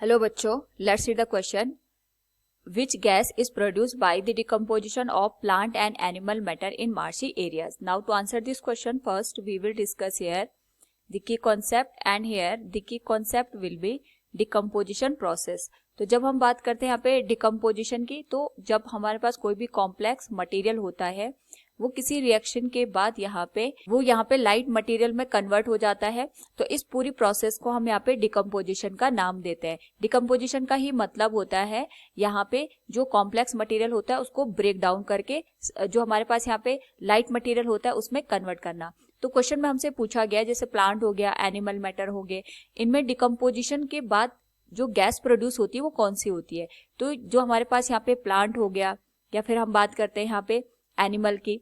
Hello बच्चों, let's see the question. Which gas is produced by the decomposition of plant and animal matter in marshy areas? Now to answer this question, first we will discuss here the key concept, and here the key concept will be decomposition process. तो जब हम बात करते हैं यहाँ पे decomposition की, तो जब हमारे पास कोई भी कॉम्प्लेक्स मटेरियल होता है वो किसी रिएक्शन के बाद यहाँ पे लाइट मटेरियल में कन्वर्ट हो जाता है, तो इस पूरी प्रोसेस को हम यहाँ पे डिकम्पोजिशन का नाम देते हैं. डिकम्पोजिशन का ही मतलब होता है यहाँ पे जो कॉम्प्लेक्स मटेरियल होता है उसको ब्रेक डाउन करके जो हमारे पास यहाँ पे लाइट मटेरियल होता है उसमें कन्वर्ट करना. तो क्वेश्चन में हमसे पूछा गया जैसे प्लांट हो गया, एनिमल मैटर हो गए, इनमें डिकम्पोजिशन के बाद जो गैस प्रोड्यूस होती है वो कौन सी होती है. तो जो हमारे पास यहाँ पे प्लांट हो गया या फिर हम बात करते हैं यहाँ पे एनिमल की,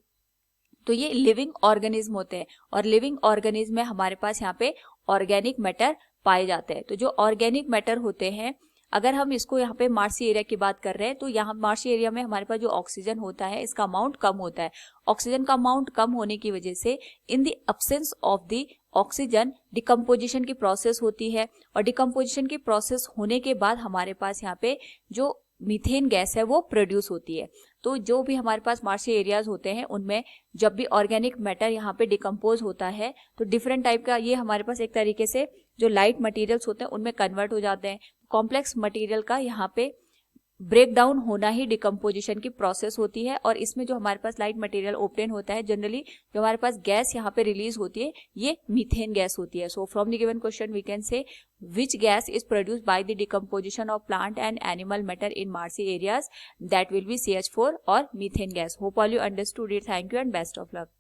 तो ये लिविंग ऑर्गेनिज्म होते हैं और लिविंग ऑर्गेनिज्म में हमारे पास यहाँ पे ऑर्गेनिक मैटर पाए जाते हैं. तो जो ऑर्गेनिक मैटर होते हैं, अगर हम इसको यहाँ पे मार्सी एरिया की बात कर रहे हैं तो यहाँ मार्सी एरिया में हमारे पास जो ऑक्सीजन होता है इसका अमाउंट कम होता है. ऑक्सीजन का अमाउंट कम होने की वजह से in the absence of the oxygen decomposition की प्रोसेस होती है, और डिकम्पोजिशन की प्रोसेस होने के बाद हमारे पास यहाँ पे जो मीथेन गैस है वो प्रोड्यूस होती है. तो जो भी हमारे पास मार्शी एरियाज होते हैं उनमें जब भी ऑर्गेनिक मैटर यहाँ पे डिकम्पोज होता है तो डिफरेंट टाइप का ये हमारे पास एक तरीके से जो लाइट मटेरियल्स होते हैं उनमें कन्वर्ट हो जाते हैं. कॉम्प्लेक्स मटेरियल का यहाँ पे ब्रेक डाउन होना ही डिकम्पोजिशन की प्रोसेस होती है, और इसमें जो हमारे पास लाइट मटेरियल ऑब्टेन होता है, जनरली जो हमारे पास गैस यहाँ पे रिलीज होती है ये मीथेन गैस होती है. So from the given question we can say which gas is produced by the decomposition of plant and animal matter in marshy areas? That will be CH4 or methane gas. Hope all you understood it. Thank you and best of luck.